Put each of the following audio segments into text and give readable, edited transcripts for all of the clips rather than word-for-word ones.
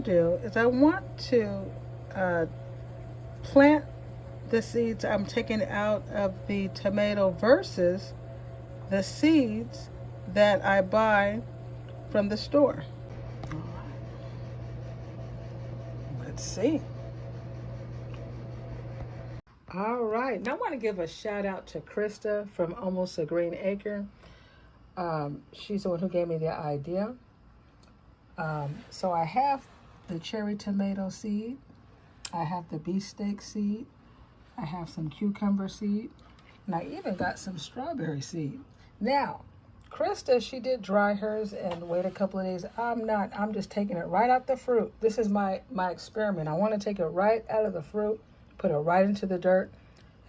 to do is I want to plant the seeds I'm taking out of the tomato versus the seeds that I buy from the store. Let's see. All right, now I want to give a shout out to Krista from Almost a Green Acre. She's the one who gave me the idea. So I have the cherry tomato seed, I have the beefsteak seed, I have some cucumber seed, and I even got some strawberry seed. Now, Krista, she did dry hers and wait a couple of days. I'm just taking it right out the fruit. This is my experiment. I want to take it right out of the fruit, put it right into the dirt,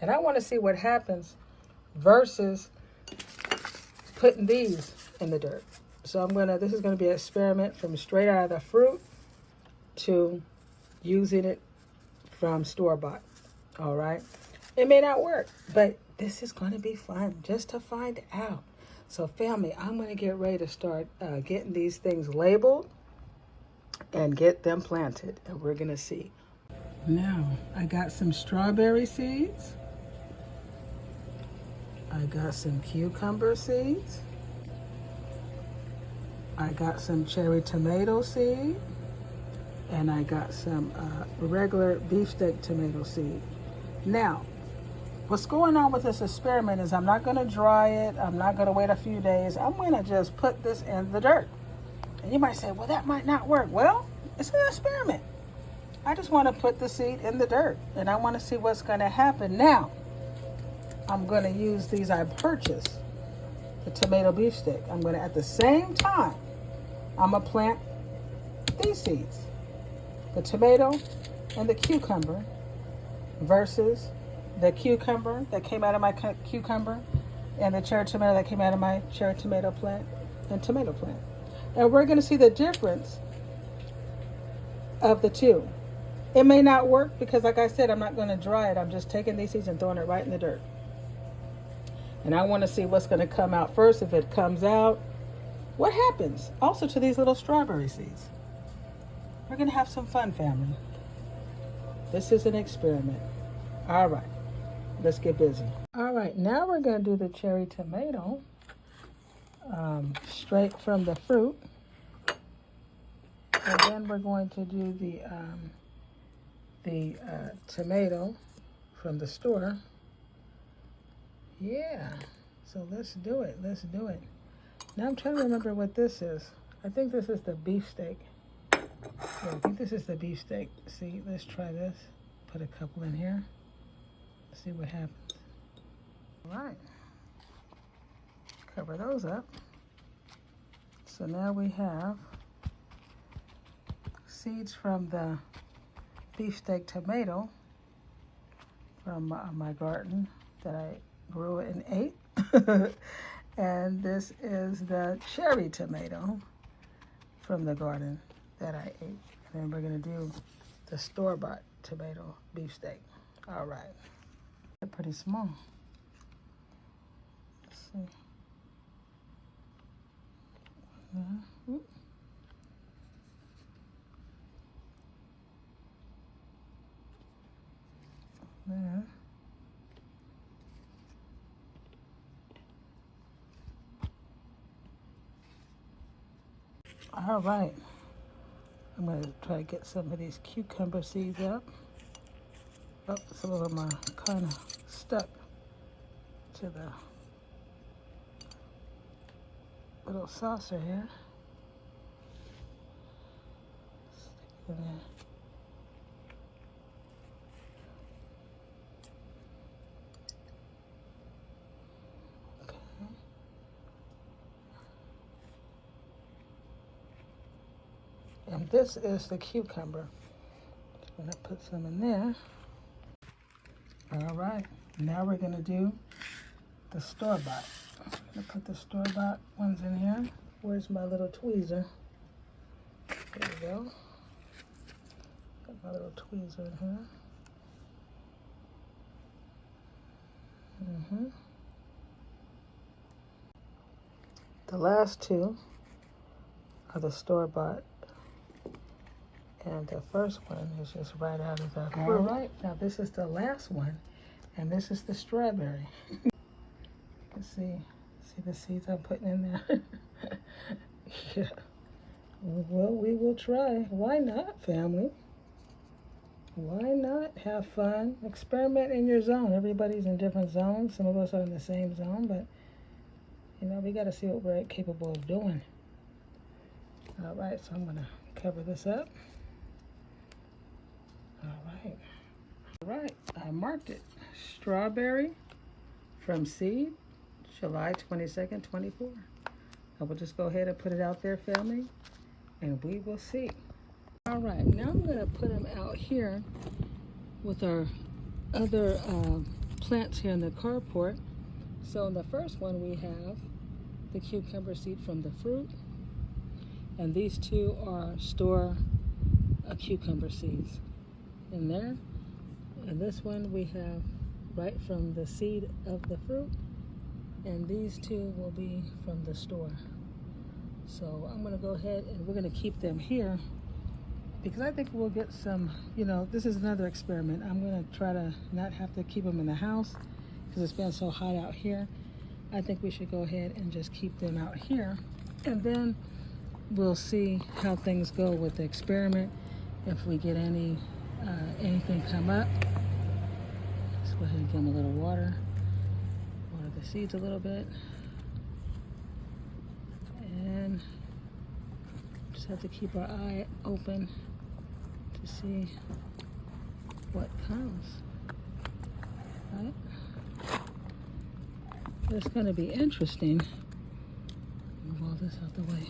and I want to see what happens versus putting these in the dirt. So this is gonna be an experiment from straight out of the fruit to using it from store-bought. All right, it may not work, but this is gonna be fun just to find out. So family, I'm gonna get ready to start getting these things labeled and get them planted, and we're gonna see. Now, I got some strawberry seeds. I got some cucumber seeds. I got some cherry tomato seed. And I got some regular beefsteak tomato seed. Now, what's going on with this experiment is I'm not gonna dry it. I'm not gonna wait a few days. I'm gonna just put this in the dirt. And you might say, well, that might not work. Well, it's an experiment. I just wanna put the seed in the dirt and I wanna see what's gonna happen. Now, I'm gonna use these I purchased, the tomato beefsteak. I'm gonna, at the same time, I'm gonna plant these seeds, the tomato and the cucumber versus the cucumber that came out of my cucumber and the cherry tomato that came out of my cherry tomato plant and tomato plant. And we're gonna see the difference of the two. It may not work because, like I said, I'm not gonna dry it. I'm just taking these seeds and throwing it right in the dirt. And I wanna see what's gonna come out first. If it comes out, what happens also to these little strawberry seeds? We're gonna have some fun, family. This is an experiment. All right, let's get busy. All right, now we're gonna do the cherry tomato straight from the fruit. And then we're going to do the tomato from the store. Yeah, so let's do it, let's do it. Now I'm trying to remember what this is. I think this is the beefsteak. Yeah, I think this is the beefsteak. See, let's try this. Put a couple in here. See what happens. All right. Cover those up. So now we have seeds from the beefsteak tomato from my garden that I grew and ate. And this is the cherry tomato from the garden that I ate. And then we're gonna do the store-bought tomato beefsteak. All right. They're pretty small. Let's see. There. All right. I'm going to try to get some of these cucumber seeds up. Oh, some of them are kind of stuck to the little saucer here. Stick it in there. And this is the cucumber. Just gonna put some in there. All right, now we're gonna do the store-bought. I'm gonna put the store-bought ones in here. Where's my little tweezer? There we go. Got my little tweezer in here. The last two are the store-bought And the first one is just right out of the fruit. All right, now this is the last one, and this is the strawberry. Let's see the seeds I'm putting in there. Yeah. Well, we will try. Why not, family? Why not have fun? Experiment in your zone. Everybody's in different zones. Some of us are in the same zone, but you know, we got to see what we're capable of doing. All right, so I'm going to cover this up. All right, I marked it. Strawberry from seed, July 22nd, 24. I will just go ahead and put it out there, family, and we will see. All right, now I'm going to put them out here with our other plants here in the carport. So in the first one, we have the cucumber seed from the fruit, and these two are store cucumber seeds in there. And this one we have right from the seed of the fruit, and these two will be from the store. So I'm going to go ahead and we're going to keep them here because I think we'll get some, you know, this is another experiment. I'm going to try to not have to keep them in the house because it's been so hot out here. I think we should go ahead and just keep them out here, and then we'll see how things go with the experiment. If we get anything come up, let's go ahead and give them a little water the seeds a little bit, and just have to keep our eye open to see what comes. Right? It's going to be interesting. Move all this out the way.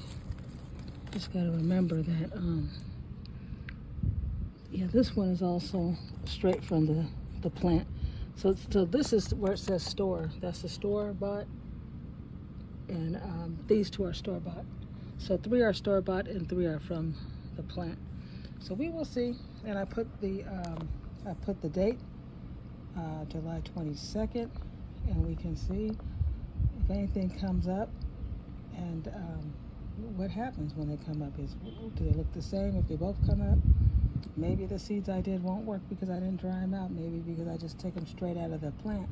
Just got to remember that, yeah, this one is also straight from the plant. So this is where it says store. That's the store-bought, and these two are store-bought. So 3 are store-bought and 3 are from the plant. So we will see. And I put the date, July 22nd, and we can see if anything comes up and what happens when they come up. Do they look the same if they both come up? Maybe the seeds I did won't work because I didn't dry them out. Maybe because I just take them straight out of the plant.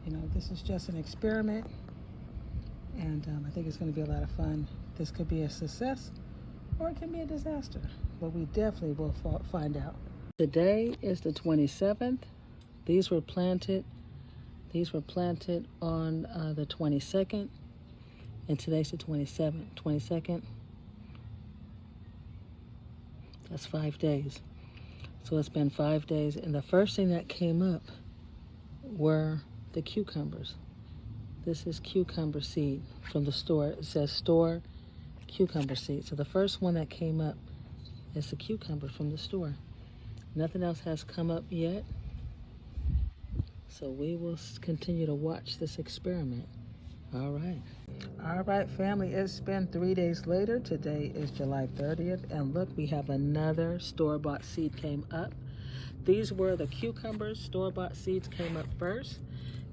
You know, this is just an experiment, and I think it's going to be a lot of fun. This could be a success or it can be a disaster, but we definitely will find out. Today is the 27th. These were planted on the 22nd, and today's the 27th. 22nd. That's 5 days. So it's been 5 days, and the first thing that came up were the cucumbers. This is cucumber seed from the store. It says store cucumber seed. So the first one that came up is the cucumber from the store. Nothing else has come up yet. So we will continue to watch this experiment. All right, family, it's been 3 days later. Today is July 30th, and look, we have another store-bought seed came up. These were the cucumbers. Store-bought seeds came up first,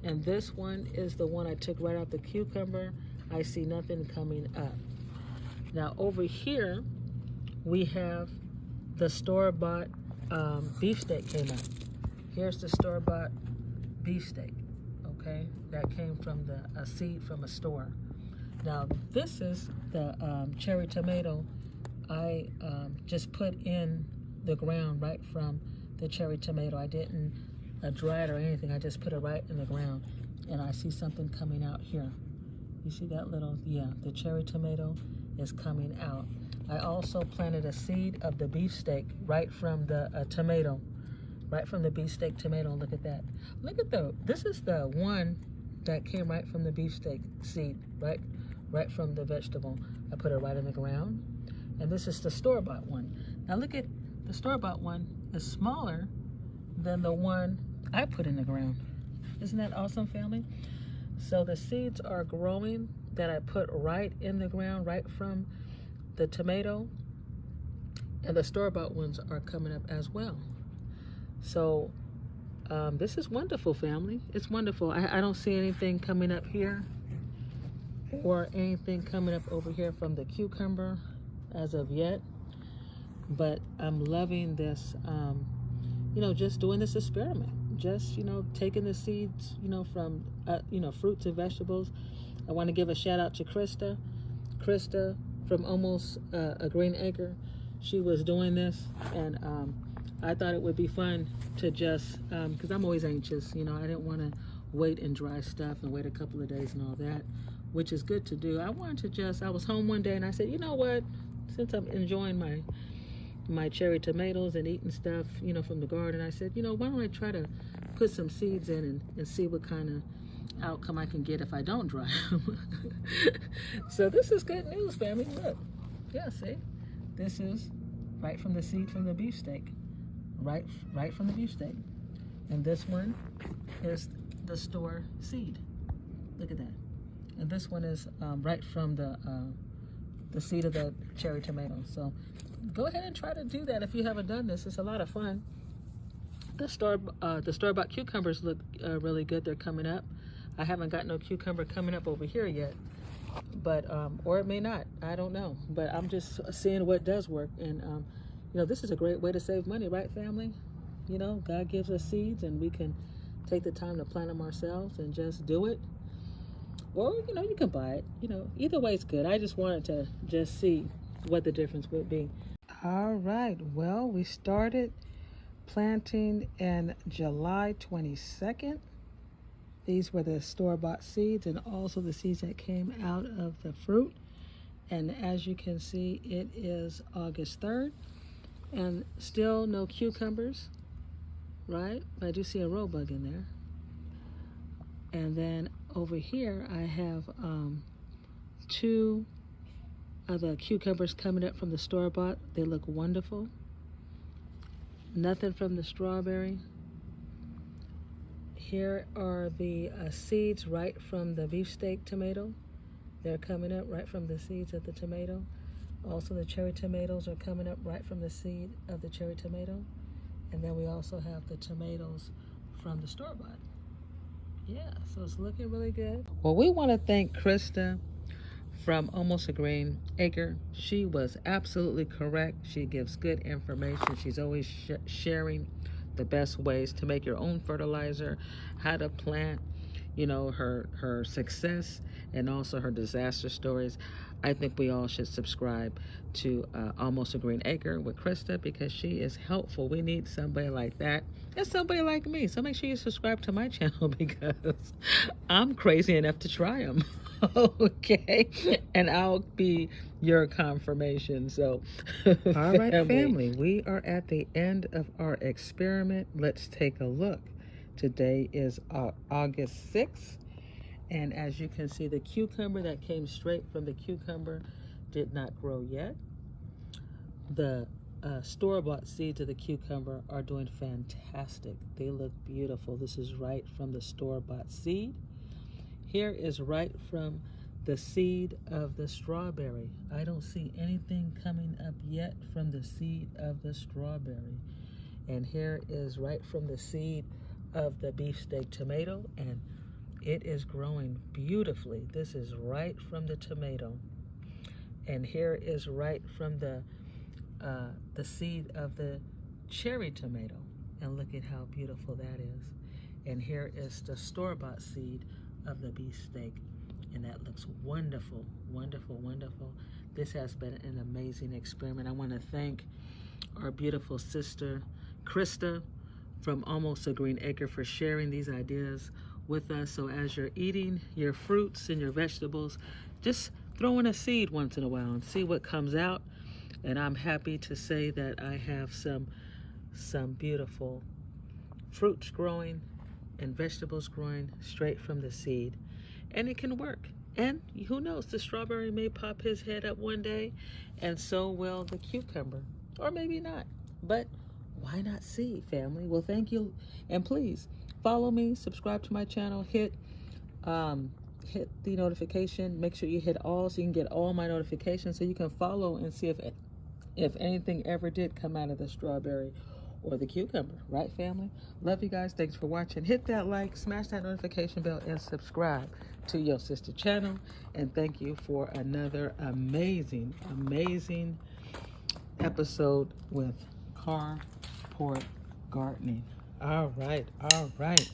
and this one is the one I took right out the cucumber. I see nothing coming up. Now over here, we have the store-bought beefsteak came up. Here's the store-bought beefsteak. Okay, that came from a seed from a store. Now this is the cherry tomato I just put in the ground right from the cherry tomato. I didn't dry it or anything. I just put it right in the ground, and I see something coming out here. You see that little, yeah, the cherry tomato is coming out. I also planted a seed of the beefsteak right from the tomato. Right from the beefsteak tomato. Look at that. Look at this is the one that came right from the beefsteak seed, right from the vegetable. I put it right in the ground. And this is the store-bought one. Now look at the store-bought one is smaller than the one I put in the ground. Isn't that awesome, family? So the seeds are growing that I put right in the ground, right from the tomato. And the store-bought ones are coming up as well. So this is wonderful, family. It's wonderful. I don't see anything coming up here or anything coming up over here from the cucumber as of yet. But I'm loving this, just doing this experiment. Just, taking the seeds, from, fruits and vegetables. I want to give a shout out to Krista. Krista from Almost a Green Acre. She was doing this, and I thought it would be fun to just, because I'm always anxious, I didn't want to wait and dry stuff and wait a couple of days and all that, which is good to do. I wanted to I was home one day and I said, you know what, since I'm enjoying my cherry tomatoes and eating stuff, from the garden, I said, why don't I try to put some seeds in and see what kind of outcome I can get if I don't dry them. So this is good news, family. Look, yeah, see, this is right from the seed from the beefsteak, right from the beefsteak, and this one is the store seed. Look at that, and this one is right from the seed of the cherry tomato. So go ahead and try to do that if you haven't done this. It's a lot of fun. The store-bought cucumbers look really good. They're coming up. I haven't got no cucumber coming up over here yet, but or it may not. I don't know. But I'm just seeing what does work, and this is a great way to save money, right, family? God gives us seeds, and we can take the time to plant them ourselves and just do it. Or you can buy it. Either way it's good. I just wanted to just see what the difference would be. All right. Well, we started planting in July 22nd. These were the store-bought seeds and also the seeds that came out of the fruit. And as you can see, it is August 3rd and still no cucumbers, right? But I do see a roe bug in there. And then over here, I have 2 of the cucumbers coming up from the store-bought. They look wonderful. Nothing from the strawberry. Here are the seeds right from the beefsteak tomato. They're coming up right from the seeds of the tomato. Also, the cherry tomatoes are coming up right from the seed of the cherry tomato. And then we also have the tomatoes from the store-bought. Yeah, so it's looking really good. Well, we want to thank Krista from Almost a Green Acre. She was absolutely correct. She gives good information. She's always sharing the best ways to make your own fertilizer, how to plant, her success and also her disaster stories. I think we all should subscribe to Almost a Green Acre with Krista because she is helpful. We need somebody like that and somebody like me. So make sure you subscribe to my channel because I'm crazy enough to try them. Okay, and I'll be your confirmation. So all right, family, we are at the end of our experiment. Let's take a look. Today is August 6th, and as you can see, the cucumber that came straight from the cucumber did not grow yet. The store-bought seeds of the cucumber are doing fantastic. They look beautiful. This is right from the store-bought seed. Here is right from the seed of the strawberry. I don't see anything coming up yet from the seed of the strawberry. And here is right from the seed of the beefsteak tomato, and it is growing beautifully. This is right from the tomato. And here is right from the seed of the cherry tomato. And look at how beautiful that is. And here is the store-bought seed of the beefsteak, and that looks wonderful, wonderful, wonderful. This has been an amazing experiment. I want to thank our beautiful sister Krista from Almost a Green Acre for sharing these ideas with us. So as you're eating your fruits and your vegetables, just throw in a seed once in a while and see what comes out. And I'm happy to say that I have some beautiful fruits growing and vegetables growing straight from the seed, and it can work. And who knows, the strawberry may pop his head up one day, and so will the cucumber, or maybe not. But why not see, family? Well, thank you, and please follow me, subscribe to my channel, hit the notification. Make sure you hit all so you can get all my notifications, so you can follow and see if anything ever did come out of the strawberry or the cucumber, right, family? Love you guys. Thanks for watching. Hit that like, smash that notification bell, and subscribe to your sister channel. And thank you for another amazing episode with Carport Gardening. All right, all right.